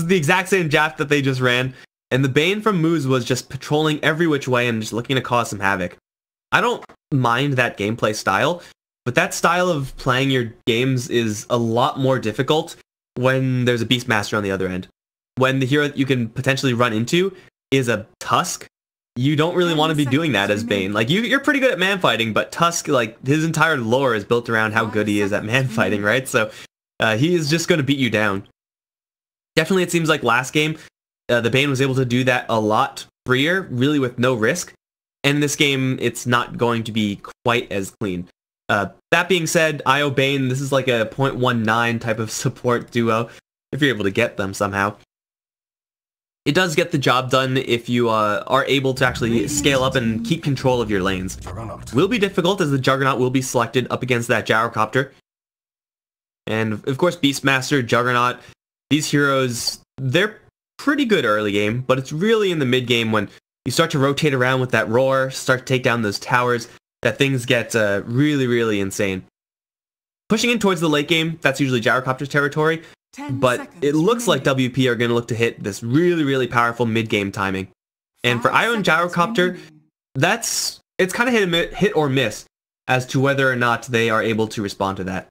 is the exact same draft that they just ran. And the Bane from Moose was just patrolling every which way and just looking to cause some havoc. I don't mind that gameplay style, but that style of playing your games is a lot more difficult when there's a Beastmaster on the other end. When the hero that you can potentially run into is a Tusk, you don't really want to be doing that as Bane. Like, you're pretty good at man fighting, but Tusk, like, his entire lore is built around how good he is at man fighting, right? So he is just going to beat you down. Definitely, it seems like last game, the Bane was able to do that a lot freer, really with no risk. And in this game, it's not going to be quite as clean. That being said, IO Bane, this is like a 0.19 type of support duo, if you're able to get them somehow. It does get the job done if you are able to actually scale up and keep control of your lanes. Will be difficult as the Juggernaut will be selected up against that Gyrocopter. And of course, Beastmaster, Juggernaut, these heroes, they're pretty good early game, but it's really in the mid game when you start to rotate around with that roar, start to take down those towers, that things get really, really insane. Pushing in towards the late game, that's usually Gyrocopter's territory, but it looks like WP are going to look to hit this really, really powerful mid-game timing. And for IO and Gyrocopter, it's kind of hit or miss as to whether or not they are able to respond to that.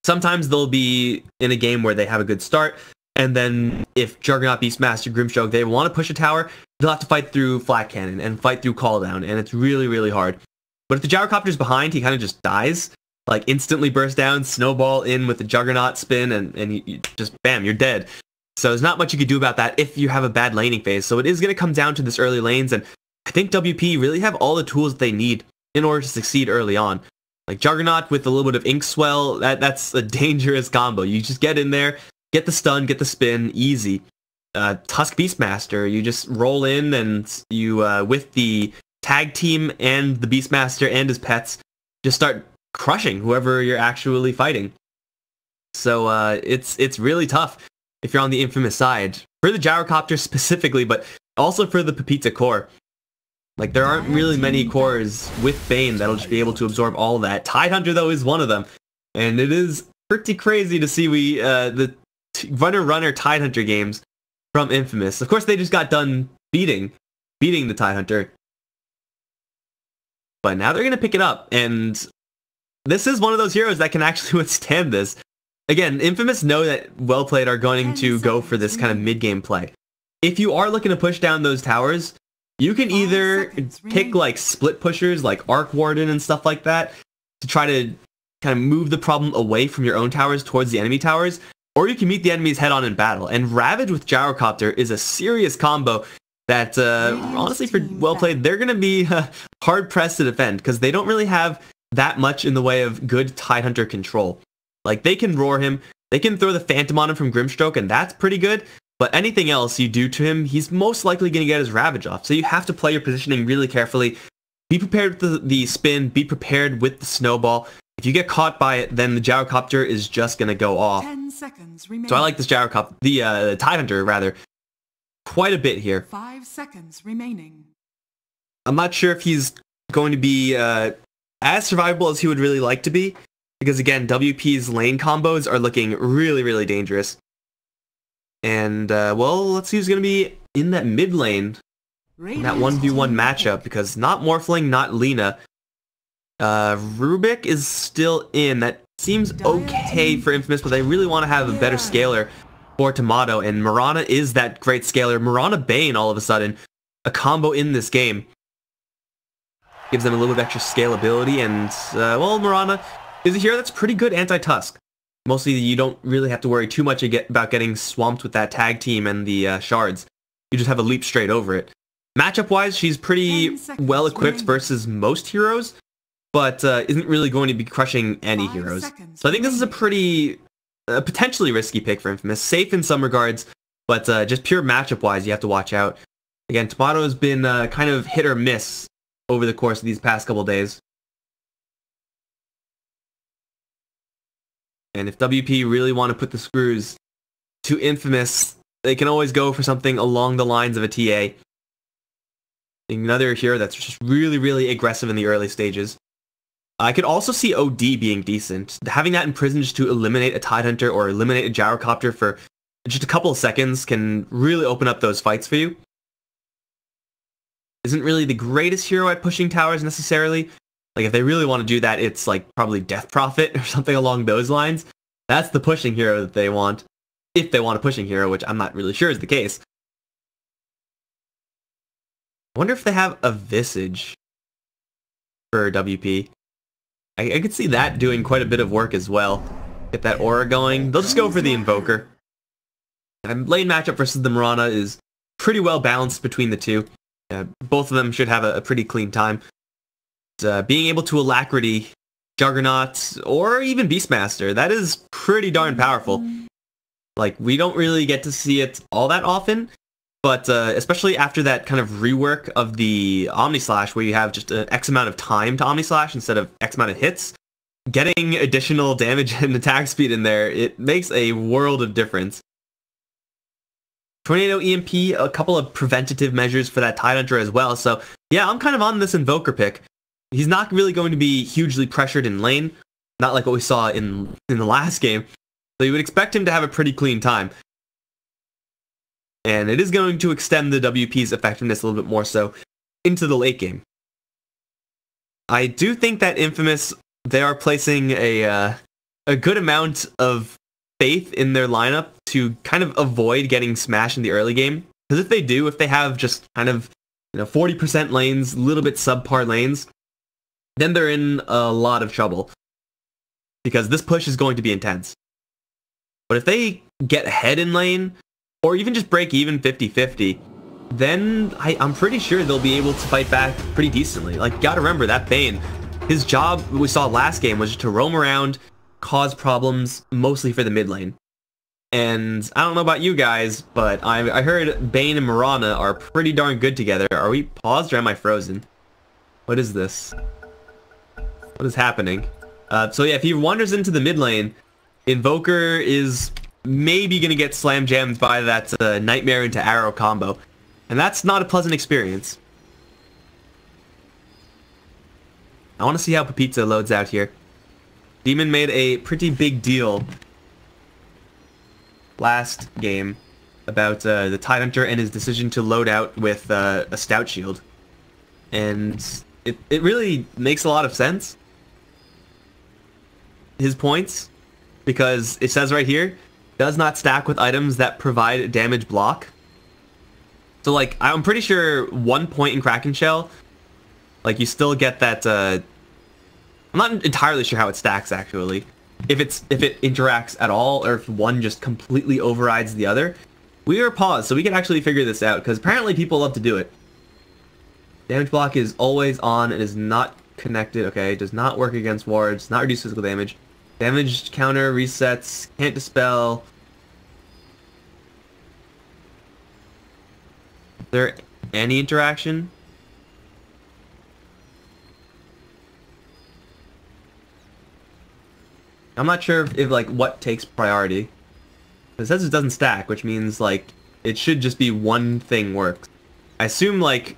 Sometimes they'll be in a game where they have a good start, and then if Juggernaut, Beastmaster, Grimstroke, they want to push a tower, they'll have to fight through Flat Cannon and fight through Call Down, and it's really, really hard. But if the Gyrocopter's behind, he kind of just dies. Like, instantly burst down, snowball in with the Juggernaut spin, and you just, bam, you're dead. So there's not much you could do about that if you have a bad laning phase. So it is going to come down to this early lanes, and I think WP really have all the tools that they need in order to succeed early on. Like, Juggernaut with a little bit of Ink Swell, that's a dangerous combo. You just get in there, get the stun, get the spin, easy. Tusk Beastmaster, you just roll in and you, with the tag team and the Beastmaster and his pets, just start crushing whoever you're actually fighting. So it's really tough if you're on the Infamous side. For the Gyrocopter specifically, but also for the Pepita core. Like, there aren't really many cores with Bane that'll just be able to absorb all that. Tidehunter, though, is one of them. And it is pretty crazy to see the Runner Tidehunter games from Infamous. Of course, they just got done beating the Tidehunter. But now they're going to pick it up, and this is one of those heroes that can actually withstand this. Again, Infamous know that Well-Played are going to go for this kind of mid-game play. If you are looking to push down those towers, you can either pick like split pushers like Arc Warden and stuff like that to try to kind of move the problem away from your own towers towards the enemy towers, or you can meet the enemies head on in battle. And Ravage with Gyrocopter is a serious combo that, honestly, for Well-Played, they're going to be hard-pressed to defend because they don't really have that much in the way of good Tidehunter control. Like, they can roar him, they can throw the Phantom on him from Grimstroke, and that's pretty good. But anything else you do to him, he's most likely going to get his Ravage off. So you have to play your positioning really carefully. Be prepared with the spin. Be prepared with the snowball. If you get caught by it, then the Gyrocopter is just going to go off. 10 seconds remaining. So I like this Gyrocopter, the Tidehunter, rather, quite a bit here. 5 seconds remaining. I'm not sure if he's going to be as survivable as he would really like to be. Because, again, WP's lane combos are looking really, really dangerous. And, well, let's see who's going to be in that mid lane in that 1v1 matchup, because not Morphling, not Lina. Rubik is still in. That seems okay for Infamous, but they really want to have a better scaler for Tomato, and Mirana is that great scaler. Mirana Bane, all of a sudden, a combo in this game. Gives them a little bit of extra scalability, and, well, Mirana is a hero that's pretty good anti-Tusk. Mostly, you don't really have to worry too much about getting swamped with that tag team and the shards. You just have a leap straight over it. Matchup-wise, she's pretty well-equipped versus most heroes, but isn't really going to be crushing any heroes. So I think this is a pretty potentially risky pick for Infamous. Safe in some regards, but just pure matchup-wise, you have to watch out. Again, Tomato has been kind of hit or miss over the course of these past couple days. And if WP really want to put the screws to Infamous, they can always go for something along the lines of a TA. Another hero that's just really, really aggressive in the early stages. I could also see OD being decent. Having that in prison just to eliminate a Tidehunter or eliminate a Gyrocopter for just a couple of seconds can really open up those fights for you. Isn't really the greatest hero at pushing towers necessarily. Like if they really want to do that, it's like probably Death Prophet or something along those lines. That's the pushing hero that they want. If they want a pushing hero, which I'm not really sure is the case. I wonder if they have a Visage for WP. I could see that doing quite a bit of work as well. Get that aura going. They'll just go for the Invoker. And lane matchup versus the Mirana is pretty well balanced between the two. Both of them should have a pretty clean time. Being able to Alacrity, Juggernaut, or even Beastmaster, that is pretty darn powerful. Like, we don't really get to see it all that often, but especially after that kind of rework of the Omnislash, where you have just an X amount of time to Omnislash instead of X amount of hits, getting additional damage and attack speed in there, it makes a world of difference. Tornado EMP, a couple of preventative measures for that Tidehunter as well, so yeah, I'm kind of on this Invoker pick. He's not really going to be hugely pressured in lane, not like what we saw in the last game, so you would expect him to have a pretty clean time. And it is going to extend the WP's effectiveness a little bit more so into the late game. I do think that Infamous, they are placing a good amount of faith in their lineup to kind of avoid getting smashed in the early game. Because if they do, if they have just kind of 40% lanes, a little bit subpar lanes, then they're in a lot of trouble. Because this push is going to be intense. But if they get ahead in lane, or even just break even 50-50, then I'm pretty sure they'll be able to fight back pretty decently. Like, you gotta remember, that Bane, his job, we saw last game, was just to roam around, cause problems, mostly for the mid lane. And I don't know about you guys, but I heard Bane and Mirana are pretty darn good together. Are we paused or am I frozen? What is this? What is happening? So yeah, if he wanders into the mid lane, Invoker is maybe going to get slam jammed by that Nightmare into Arrow combo. And that's not a pleasant experience. I want to see how Pepita loads out here. Demon made a pretty big deal last game about the Tidehunter and his decision to load out with a Stout Shield. And it really makes a lot of sense. His points, because it says right here, does not stack with items that provide damage block. So like, I'm pretty sure 1 point in Kraken Shell, like you still get that, I'm not entirely sure how it stacks actually. If it interacts at all, or if one just completely overrides the other. We are paused, so we can actually figure this out, because apparently people love to do it. Damage block is always on and is not connected. Okay, does not work against wards, not reduce physical damage. Damage counter resets, can't dispel. Is there any interaction? I'm not sure if like what takes priority. It says it doesn't stack, which means like it should just be one thing works. I assume like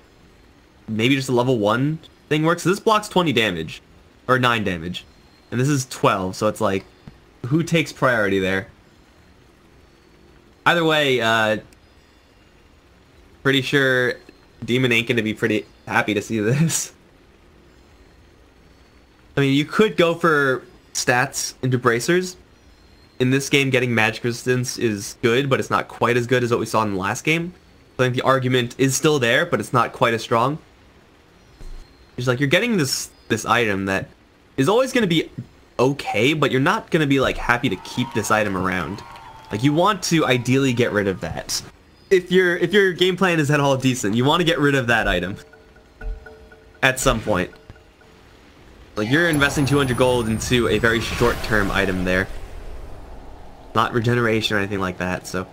maybe just a level 1 thing works. So this blocks 20 damage or 9 damage. And this is 12, so it's like, who takes priority there? Either way, pretty sure Demon ain't gonna be pretty happy to see this. I mean, you could go for stats into bracers. In this game, getting magic resistance is good, but it's not quite as good as what we saw in the last game. I think the argument is still there, but it's not quite as strong. It's like, you're getting this item that is always going to be okay, but you're not going to be like happy to keep this item around. Like, you want to ideally get rid of that. If your game plan is at all decent, you want to get rid of that item at some point. Like, you're investing 200 gold into a very short-term item there. Not regeneration or anything like that, so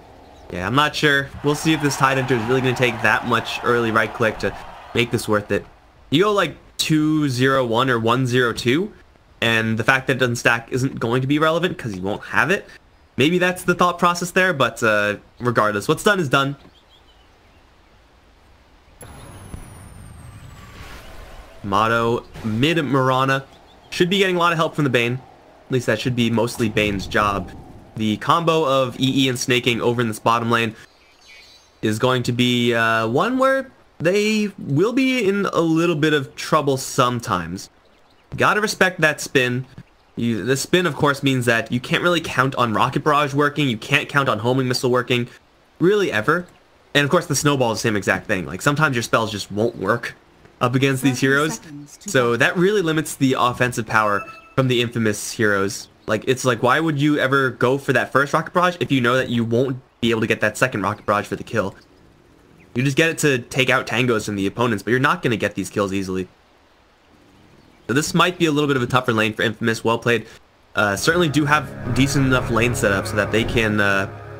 yeah, I'm not sure. We'll see if this Tidehunter is really going to take that much early right-click to make this worth it. You go like 201 or 102, and the fact that it doesn't stack isn't going to be relevant because you won't have it. Maybe that's the thought process there, but regardless, what's done is done. Motto, mid Mirana. Should be getting a lot of help from the Bane. At least that should be mostly Bane's job. The combo of EE and snaking over in this bottom lane is going to be one where they will be in a little bit of trouble sometimes. Gotta respect that spin. The spin, of course, means that you can't really count on Rocket Barrage working. You can't count on Homing Missile working, really ever. And of course, the Snowball is the same exact thing. Like, sometimes your spells just won't work up against these heroes. So that really limits the offensive power from the infamous heroes. Like, it's like, why would you ever go for that first Rocket Barrage if you know that you won't be able to get that second Rocket Barrage for the kill? You just get it to take out tangos from the opponents, but you're not going to get these kills easily. So this might be a little bit of a tougher lane for Infamous. Well played. Certainly do have decent enough lane setup so that they can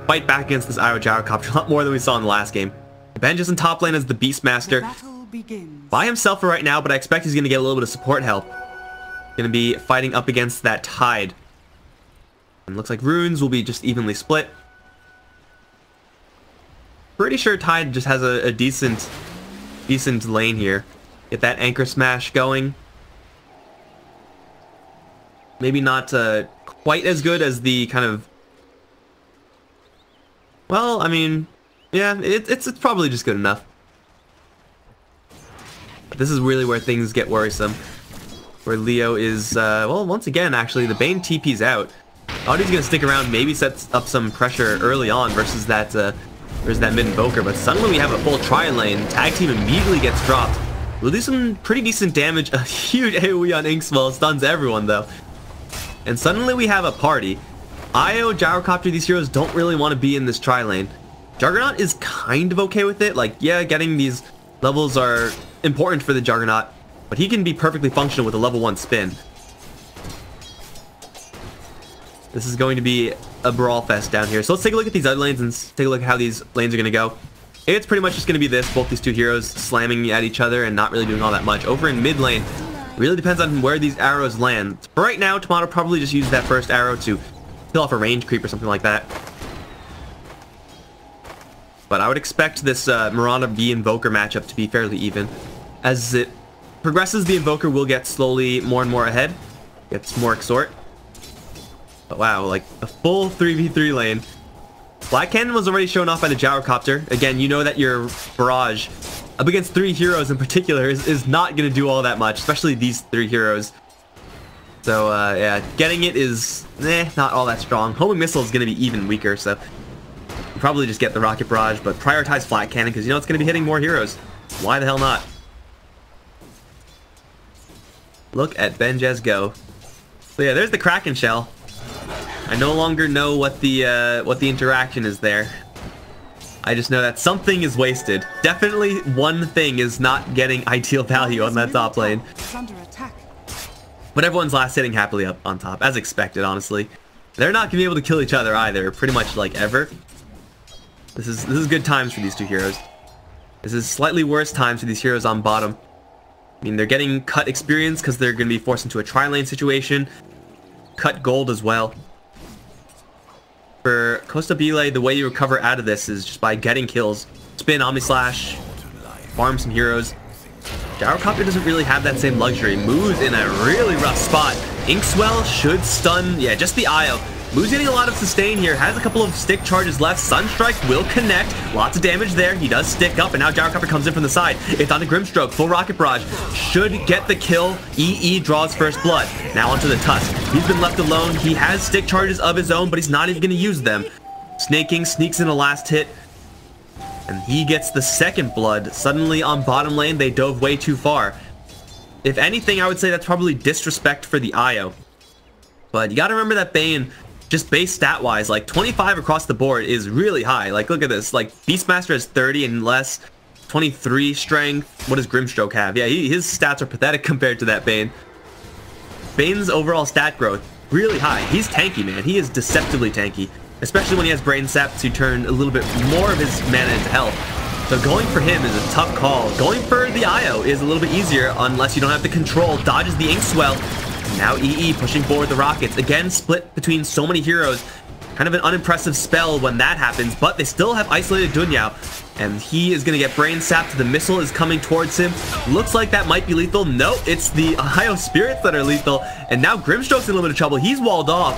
fight back against this Io Gyrocopter a lot more than we saw in the last game. Benj is in top lane as the Beastmaster. By himself for right now, but I expect he's going to get a little bit of support help. Going to be fighting up against that Tide. And looks like runes will be just evenly split. Pretty sure Tide just has a decent lane here. Get that Anchor Smash going. Maybe not quite as good as the kind of... Well, I mean, yeah, it's probably just good enough. But this is really where things get worrisome. Where Leo is, well, once again, actually, the Bane TP's out. Thought he's going to stick around, maybe sets up some pressure early on versus that mid invoker, but suddenly we have a full try lane. Tag team immediately gets dropped. We'll do some pretty decent damage. A huge AoE on Inkswell stuns everyone, though. And suddenly we have a party. Io, Gyrocopter, these heroes don't really want to be in this tri lane. Juggernaut is kind of okay with it. Like, yeah, getting these levels are important for the Juggernaut, but he can be perfectly functional with a level 1 spin. This is going to be a brawl fest down here. So let's take a look at these other lanes and take a look at how these lanes are going to go. It's pretty much just going to be this, both these two heroes slamming at each other and not really doing all that much. Over in mid lane, really depends on where these arrows land. For right now, Tomato probably just used that first arrow to kill off a range creep or something like that. But I would expect this Mirana V Invoker matchup to be fairly even. As it progresses, the Invoker will get slowly more and more ahead. Gets more exhort. But wow, like a full 3v3 lane. Black Cannon was already shown off by the Gyrocopter. Again, you know that your barrage up against 3 heroes in particular is not going to do all that much, especially these 3 heroes. So yeah, getting it is not all that strong. Homing Missile is going to be even weaker, so you probably just get the Rocket Barrage, but prioritize Flat Cannon because you know it's going to be hitting more heroes. Why the hell not? Look at Benjez go. So yeah, there's the Kraken Shell. I no longer know what the interaction is there. I just know that something is wasted. Definitely one thing is not getting ideal value on that top lane. But everyone's last hitting happily up on top, as expected, honestly. They're not going to be able to kill each other either, pretty much like ever. This is good times for these two heroes. This is slightly worse times for these heroes on bottom. I mean, they're getting cut experience because they're going to be forced into a tri-lane situation. Cut gold as well. For Costa Bile, the way you recover out of this is just by getting kills. Spin, Omni Slash, farm some heroes. Gyrocopter doesn't really have that same luxury. Moo's in a really rough spot. Inkswell should stun, yeah, just the Io. Moo's getting a lot of sustain here, has a couple of stick charges left. Sunstrike will connect, lots of damage there. He does stick up, and now Gyrocopter comes in from the side. It's on the Grimstroke, full Rocket Barrage. Should get the kill. EE draws first blood. Now onto the Tusk. He's been left alone. He has stick charges of his own, but he's not even going to use them. Snaking sneaks in a last hit, and he gets the second blood. Suddenly on bottom lane, they dove way too far. If anything, I would say that's probably disrespect for the Io. But you gotta remember that Bane, just base stat-wise, like 25 across the board is really high. Like, look at this. Like, Beastmaster has 30 and less, 23 strength. What does Grimstroke have? Yeah, his stats are pathetic compared to that Bane. Bane's overall stat growth, really high. He's tanky, man. He is deceptively tanky, especially when he has Brain Sap to turn a little bit more of his mana into health. So going for him is a tough call. Going for the Io is a little bit easier unless you don't have the control. Dodges the Inkswell. Now EE pushing forward the Rockets. Again, split between so many heroes. Kind of an unimpressive spell when that happens, but they still have isolated Dunyao. And he is going to get Brain Sapped. The missile is coming towards him. Looks like that might be lethal. No, it's the Io Spirits that are lethal. And now Grimstroke's in a little bit of trouble. He's walled off.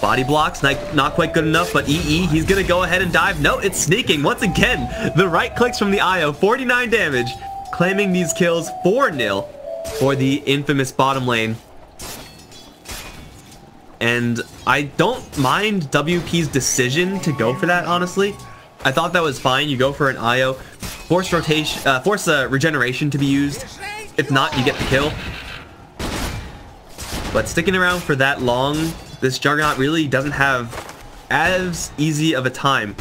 Body blocks, not quite good enough, but EE, he's gonna go ahead and dive. No, it's sneaking. Once again, the right clicks from the IO, 49 damage, claiming these kills 4-0 for the infamous bottom lane. And I don't mind WP's decision to go for that, honestly. I thought that was fine. You go for an IO, force regeneration to be used. If not, you get the kill. But sticking around for that long, this Juggernaut really doesn't have as easy of a time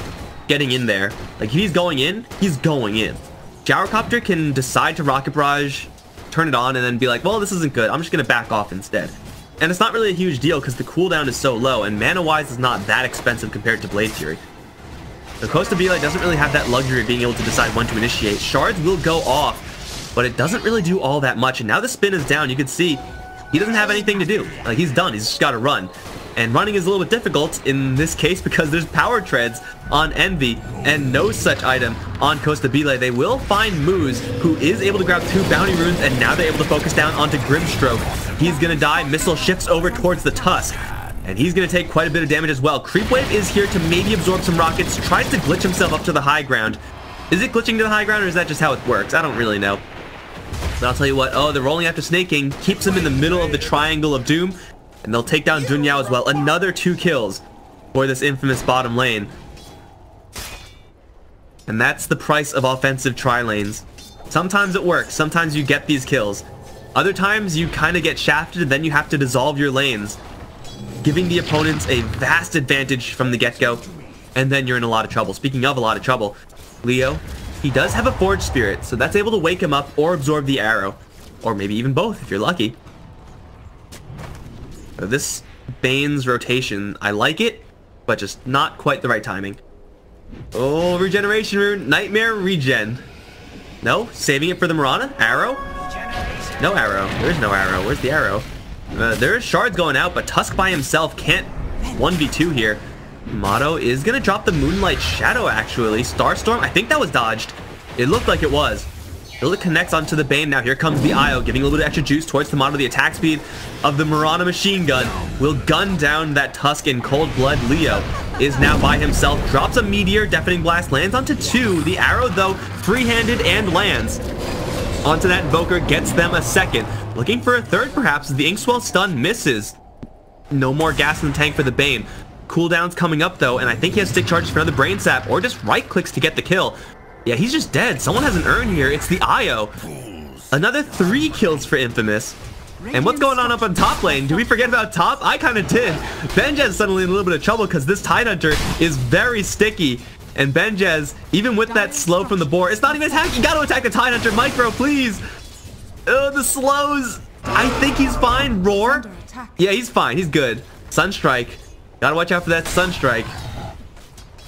getting in there. Like, if he's going in, he's going in. Gyrocopter can decide to Rocket Barrage, turn it on, and then be like, well, this isn't good. I'm just going to back off instead. And it's not really a huge deal because the cooldown is so low, and mana-wise is not that expensive compared to Blade Fury. The Costa Belay doesn't really have that luxury of being able to decide when to initiate. Shards will go off, but it doesn't really do all that much. And now the spin is down. You can see he doesn't have anything to do. Like, he's done. He's just got to run. And running is a little bit difficult in this case because there's power treads on Envy and no such item on Costa Belay. They will find Moose, who is able to grab 2 bounty runes, and now they're able to focus down onto Grimstroke. He's going to die. Missile shifts over towards the Tusk, and he's going to take quite a bit of damage as well. Creepwave is here to maybe absorb some rockets, tries to glitch himself up to the high ground. Is it glitching to the high ground, or is that just how it works? I don't really know. But I'll tell you what, oh, they're rolling after snaking, keeps him in the middle of the triangle of doom, and they'll take down Dunyao as well. Another 2 kills for this infamous bottom lane. And that's the price of offensive tri-lanes. Sometimes it works, sometimes you get these kills. Other times you kind of get shafted, and then you have to dissolve your lanes, giving the opponents a vast advantage from the get-go, and then you're in a lot of trouble. Speaking of a lot of trouble, Leo, he does have a Forge Spirit, so that's able to wake him up or absorb the arrow, or maybe even both if you're lucky. So this Bane's rotation, I like it, but just not quite the right timing. Oh, regeneration rune, Nightmare regen. No, saving it for the Mirana. Arrow? No arrow. There's no arrow. Where's the arrow? There's shards going out, but Tusk by himself can't 1v2 here. Motto is gonna drop the Moonlight Shadow, actually. Starstorm, I think that was dodged. It looked like it was. It connects onto the Bane. Now here comes the IO, giving a little bit of extra juice towards the Motto. The attack speed of the Mirana machine gun will gun down that Tusk in cold blood. Leo is now by himself, drops a Meteor, Deafening Blast, lands onto 2. The arrow, though, free-handed and lands onto that Invoker, gets them a second. Looking for a third, perhaps, as the Inkswell stun misses. No more gas in the tank for the Bane. Cooldown's coming up, though, and I think he has stick charges for another Brain Sap, or just right-clicks to get the kill. Yeah, he's just dead. Someone has an urn here. It's the IO. Another 3 kills for Infamous. And what's going on up on top lane? Did we forget about top? I kind of did. Benjaz suddenly in a little bit of trouble because this Tidehunter is very sticky. And Benjaz, even with that slow from the boar, it's not even attacking. You got to attack the Tidehunter. Micro, please. Oh, the slows. I think he's fine. Roar. Yeah, he's fine. He's good. Sunstrike. Gotta watch out for that Sunstrike.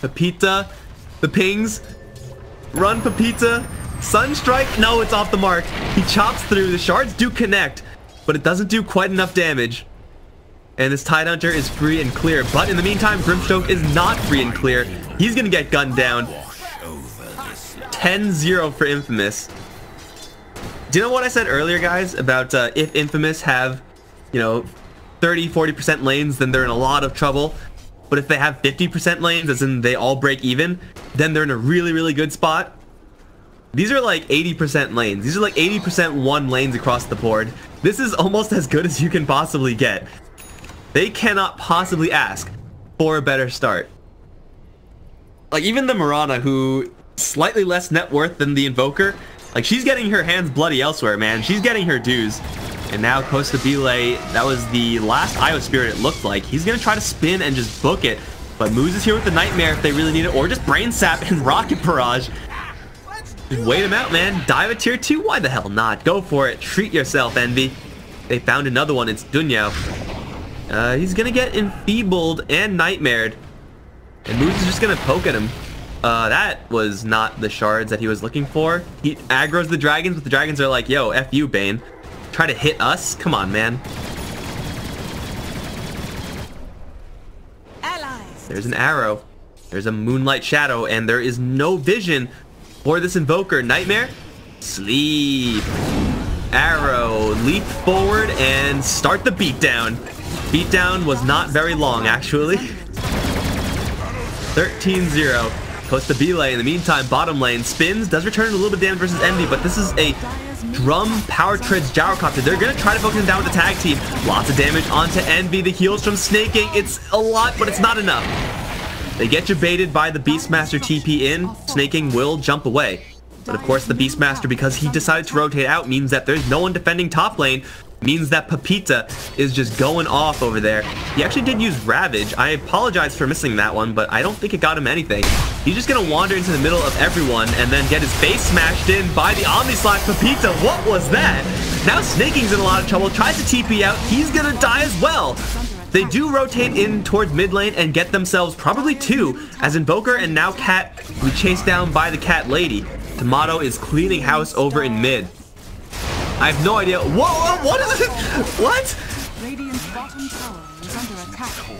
Pepita. The pings. Run, Pepita. Sunstrike. No, it's off the mark. He chops through. The shards do connect, but it doesn't do quite enough damage. And this Tidehunter is free and clear. But in the meantime, Grimstroke is not free and clear. He's gonna get gunned down. 10-0 for Infamous. Do you know what I said earlier, guys, about if Infamous have, 30-40% lanes, then they're in a lot of trouble. But if they have 50% lanes, as in they all break even, then they're in a really, really good spot. These are like 80% lanes. These are like 80% won lanes across the board. This is almost as good as you can possibly get. They cannot possibly ask for a better start. Like, even the Mirana, who slightly less net worth than the Invoker, like, she's getting her hands bloody elsewhere, man. She's getting her dues. And now Costa Belay, that was the last IO Spirit it looked like. He's going to try to spin and just book it. But Moose is here with the Nightmare if they really need it, or just Brain Sap and Rocket Barrage. Just wait him out, man. Dive a tier 2? Why the hell not? Go for it. Treat yourself, Envy. They found another one. It's Dunyao. He's going to get enfeebled and nightmared. And Moose is just going to poke at him. That was not the shards that he was looking for. He aggroes the dragons, but the dragons are like, yo, F you, Bane. Try to hit us? Come on, man. Allies. There's an arrow. There's a Moonlight Shadow, and there is no vision for this Invoker. Nightmare? Sleep. Arrow. Leap forward and start the beatdown. Beatdown was not very long, actually. 13-0. Goes to B lane. In the meantime, bottom lane spins, does return a little bit of damage versus Envy, but this is a drum power treads gyrocopter. They're gonna try to focus him down with the tag team. Lots of damage onto Envy. The heals from Snaking. It's a lot, but it's not enough. They get you baited by the Beastmaster TP in. Snaking will jump away. But of course, the Beastmaster, because he decided to rotate out, means that there's no one defending top lane. Means that Pepita is just going off over there. He actually did use Ravage. I apologize for missing that one, but I don't think it got him anything. He's just gonna wander into the middle of everyone and then get his face smashed in by the Omni Slash Pepita. What was that? Now Snaking's in a lot of trouble, tries to TP out. He's gonna die as well. They do rotate in towards mid lane and get themselves probably two, as Invoker and now Cat will be chased down by the Cat Lady. Tomato is cleaning house over in mid. I have no idea. Whoa, what is it? What?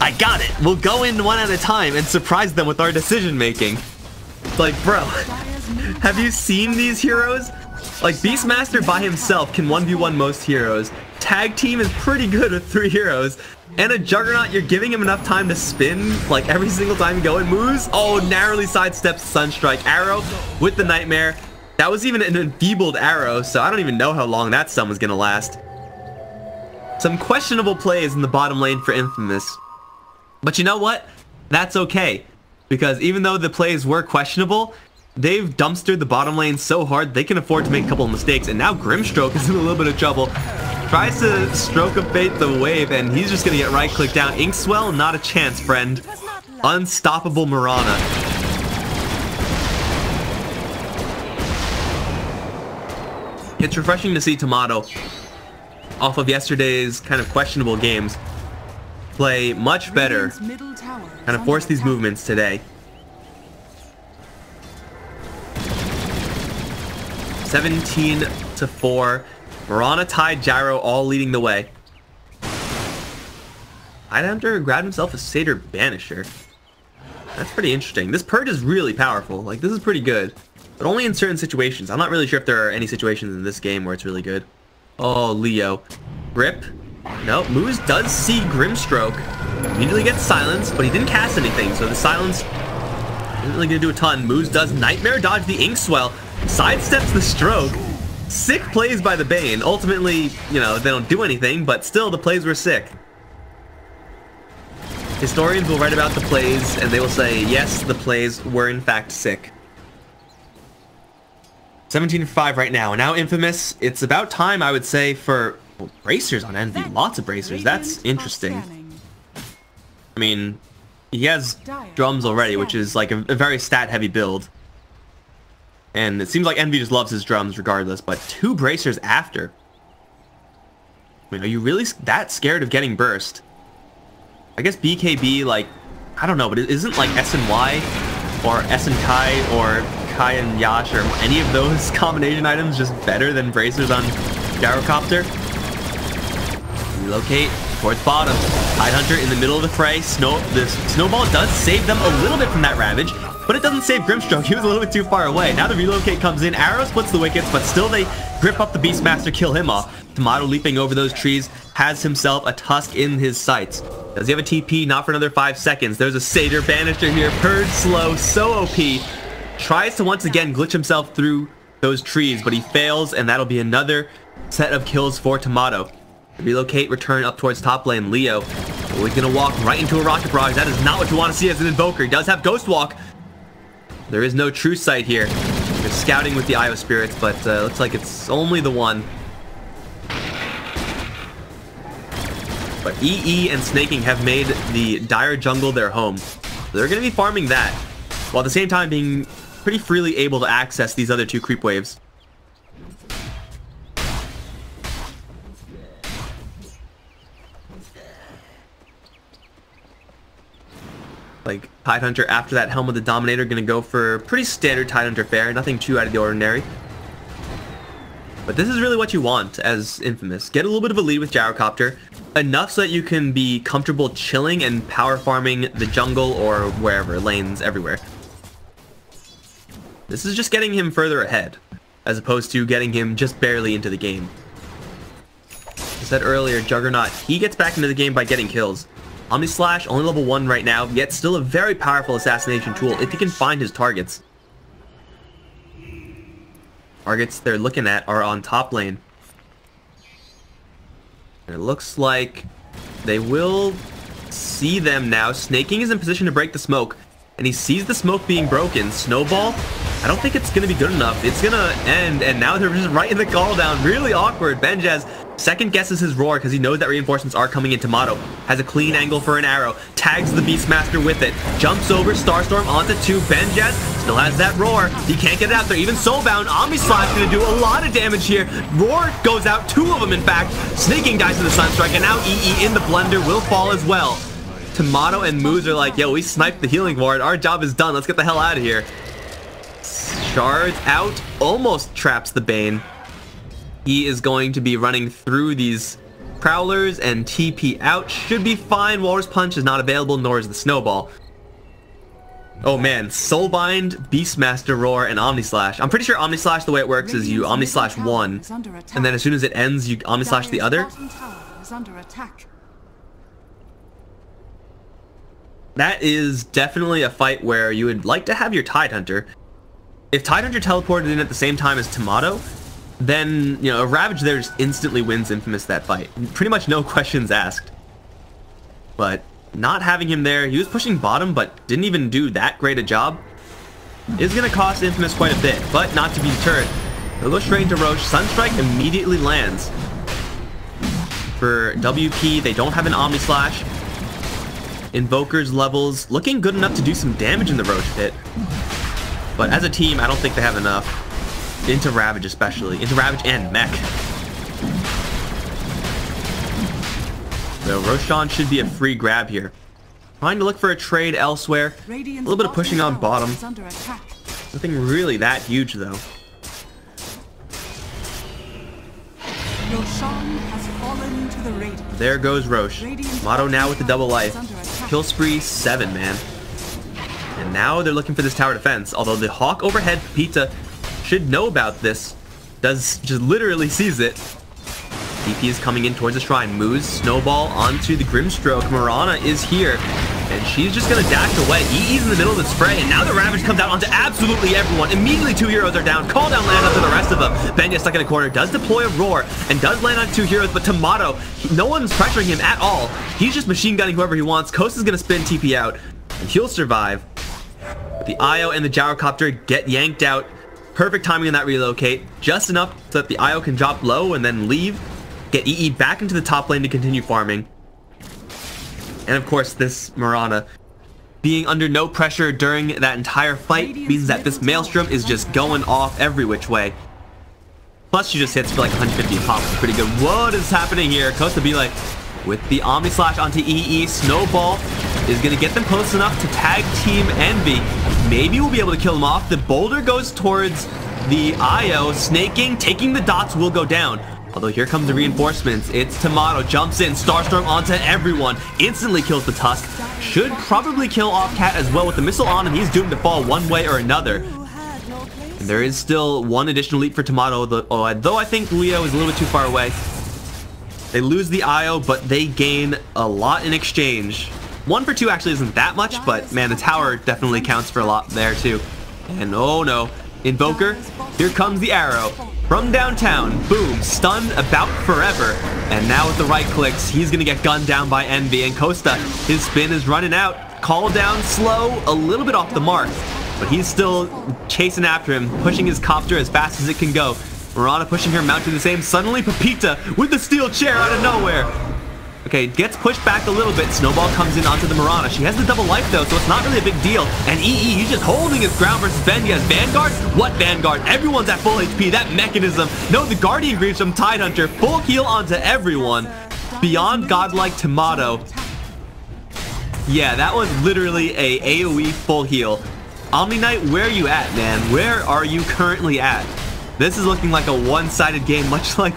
I got it. We'll go in one at a time and surprise them with our decision making. Like, bro, have you seen these heroes? Like, Beastmaster by himself can 1v1 most heroes. Tag team is pretty good with 3 heroes. And a Juggernaut, you're giving him enough time to spin, like, every single time you go in moves. Oh, narrowly sidesteps Sunstrike. Arrow with the Nightmare. That was even an enfeebled arrow, so I don't even know how long that stun was gonna last. Some questionable plays in the bottom lane for Infamous. But you know what? That's okay. Because even though the plays were questionable, they've dumpstered the bottom lane so hard they can afford to make a couple of mistakes. And now Grimstroke is in a little bit of trouble. Tries to stroke of fate the wave, and he's just gonna get right-clicked down. Inkswell, not a chance, friend. Unstoppable Mirana. It's refreshing to see Tomato, off of yesterday's kind of questionable games, play much better, kind of force these movements today. 17-4. Mirana, Tide, Gyro all leading the way. Tidehunter grabbed himself a Satyr Banisher. That's pretty interesting. This purge is really powerful. Like, this is pretty good. But only in certain situations. I'm not really sure if there are any situations in this game where it's really good. Oh, Leo. Grip. No, Moose does see Grimstroke. Immediately gets silenced, but he didn't cast anything, so the silence isn't really going to do a ton. Moose does Nightmare Dodge the Inkswell. Sidesteps the stroke. Sick plays by the Bane. Ultimately, you know, they don't do anything, but still the plays were sick. Historians will write about the plays, and they will say, yes, the plays were in fact sick. 17-5 right now. Now Infamous, it's about time, I would say, for bracers on Envy. Lots of bracers. That's interesting. I mean, he has drums already, which is like a very stat-heavy build. And it seems like Envy just loves his drums regardless, but 2 bracers after. I mean, are you really that scared of getting burst? I guess BKB, like, I don't know, but it isn't like SNY or SN Kai or Kai and Yash or any of those combination items just better than bracers on Gyrocopter? Relocate towards bottom. Tidehunter in the middle of the fray. The snowball does save them a little bit from that Ravage, but it doesn't save Grimstroke. He was a little bit too far away. Now the relocate comes in. Arrow splits the wickets, but still they grip up the Beastmaster, kill him off. Tomato leaping over those trees has himself a Tusk in his sights. Does he have a TP? Not for another 5 seconds. There's a Satyr Banisher here. Purge slow, so OP. Tries to once again glitch himself through those trees, but he fails, and that'll be another set of kills for Tomato. Relocate, return up towards top lane. Leo, oh, he's gonna walk right into a Rocket Barrage. That is not what you want to see as an Invoker. He does have Ghost Walk. There is no true sight here. They're scouting with the Eye of Spirits, but looks like it's only the one. But EE and Snaking have made the Dire Jungle their home. They're going to be farming that, while at the same time being pretty freely able to access these other 2 creep waves. Like, Tidehunter after that Helm of the Dominator going to go for pretty standard Tidehunter fare, nothing too out of the ordinary. But this is really what you want as Infamous. Get a little bit of a lead with Gyrocopter, enough so that you can be comfortable chilling and power farming the jungle or wherever, lanes everywhere. This is just getting him further ahead, as opposed to getting him just barely into the game. said earlier, Juggernaut, he gets back into the game by getting kills. Omni Slash, only level 1 right now, yet still a very powerful assassination tool if he can find his targets. Targets they're looking at are on top lane. And it looks like they will see them now. Snaking is in position to break the smoke, and he sees the smoke being broken. Snowball, I don't think it's going to be good enough. It's going to end, and now they're just right in the call down. Really awkward. Benjaz second guesses his roar because he knows that reinforcements are coming in. Tomato has a clean angle for an arrow, tags the Beastmaster with it, jumps over Starstorm onto 2. Benjaz still has that roar. He can't get it out there. Even Soulbound, Omni Slash going to do a lot of damage here. Roar goes out, 2 of them in fact. Snaking dies to the Sunstrike, and now EE in the blender will fall as well. Tomato and Moose are like, yo, we sniped the healing ward. Our job is done. Let's get the hell out of here. Shards out, almost traps the Bane. He is going to be running through these Prowlers and TP out. Should be fine. Walrus Punch is not available, nor is the Snowball. Oh man, Soulbind, Beastmaster Roar, and Omni Slash. I'm pretty sure Omni Slash, the way it works is you Omni Slash one, and then as soon as it ends, you Omni Slash the other. That is definitely a fight where you would like to have your Tidehunter. If Tidehunter teleported in at the same time as Tomato, then, you know, a Ravage there just instantly wins Infamous that fight. Pretty much no questions asked. But not having him there, he was pushing bottom, but didn't even do that great a job, is going to cost Infamous quite a bit, but not to be deterred. They'll go straight into Roche. Sunstrike immediately lands. For WP, they don't have an Omni Slash. Invoker's levels looking good enough to do some damage in the Roche pit. But as a team, I don't think they have enough. Into Ravage especially. Into Ravage and Mech. So Roshan should be a free grab here. Trying to look for a trade elsewhere. A little bit of pushing on bottom. Nothing really that huge though. There goes Roche. Motto now with the double life. Kill spree 7, man. And now they're looking for this tower defense. Although the Hawk overhead, Pita should know about this. Just literally sees it. DP is coming in towards the shrine. Moves Snowball onto the Grimstroke. Mirana is here, and she's just gonna dash away. EE's in the middle of the spray, and now the Ravage comes out onto absolutely everyone. Immediately 2 heroes are down. Call down land onto the rest of them. Benya stuck in a corner, does deploy a roar, and does land on 2 heroes, but Tomato, no one's pressuring him at all. He's just machine gunning whoever he wants. Kosta's gonna spin TP out, and he'll survive. But the IO and the Gyrocopter get yanked out. Perfect timing on that relocate. Just enough so that the IO can drop low and then leave. Get EE back into the top lane to continue farming. And of course, this Mirana being under no pressure during that entire fight means that this Maelstrom is just going off every which way. Plus, she just hits for like 150 a pop. It's pretty good. What is happening here? Kosta be like, with the Omni Slash onto EE, Snowball is going to get them close enough to tag Team Envy. Maybe we'll be able to kill him off. The boulder goes towards the IO. Snaking, taking the dots will go down. Although here comes the reinforcements. It's Tomato, jumps in, Starstorm onto everyone, instantly kills the Tusk. Should probably kill off Cat as well with the missile on, and he's doomed to fall one way or another. And there is still one additional leap for Tomato, though I think Leo is a little bit too far away. They lose the IO, but they gain a lot in exchange. 1 for 2 actually isn't that much, but man, the tower definitely counts for a lot there too. And oh no, Invoker, here comes the arrow. From downtown, boom, stunned about forever. And now with the right clicks, he's gonna get gunned down by Envy. And Kosta, his spin is running out. Call down slow, a little bit off the mark. But he's still chasing after him, pushing his copter as fast as it can go. Mirana pushing her mount to the same. Suddenly Pepita with the steel chair out of nowhere. Okay, gets pushed back a little bit. Snowball comes in onto the Mirana. She has the double life though, so it's not really a big deal. And EE, he's just holding his ground versus Benya's Vanguard. What Vanguard? Everyone's at full HP. That mechanism. No, the Guardian Greaves from Tidehunter. Full heal onto everyone. Beyond godlike Tomato. Yeah, that was literally a AoE full heal. Omni Knight, where are you at, man? Where are you currently at? This is looking like a one-sided game, much like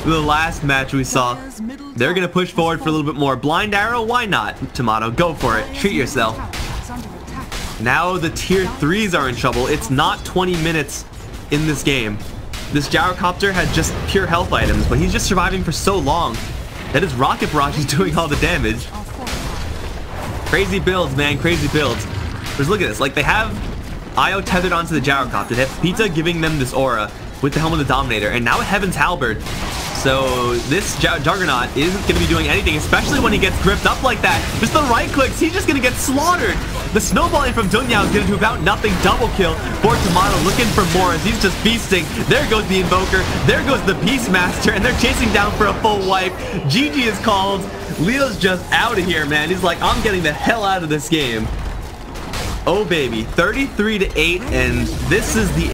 the last match we saw. They're gonna push forward for a little bit more. Blind arrow, why not? Tomato, go for it. Treat yourself. Now the tier 3s are in trouble. It's not 20 minutes in this game. this gyrocopter had just pure health items, but he's just surviving for so long that his rocket barrage is doing all the damage. Crazy builds, man, crazy builds. Just look at this. Like, they have Io tethered onto the gyrocopter. They have Pizza giving them this aura with the Helm of the Dominator, and now a Heaven's Halberd. So this Juggernaut isn't going to be doing anything, especially when he gets gripped up like that. Just the right clicks, he's just going to get slaughtered. The snowballing from Dunyao is going to do about nothing. Double kill for Tomato, looking for more as he's just feasting. There goes the Invoker, there goes the Beastmaster, and they're chasing down for a full wipe. GG is called. Leo's just out of here, man. He's like, I'm getting the hell out of this game. Oh baby, 33-8, and this is the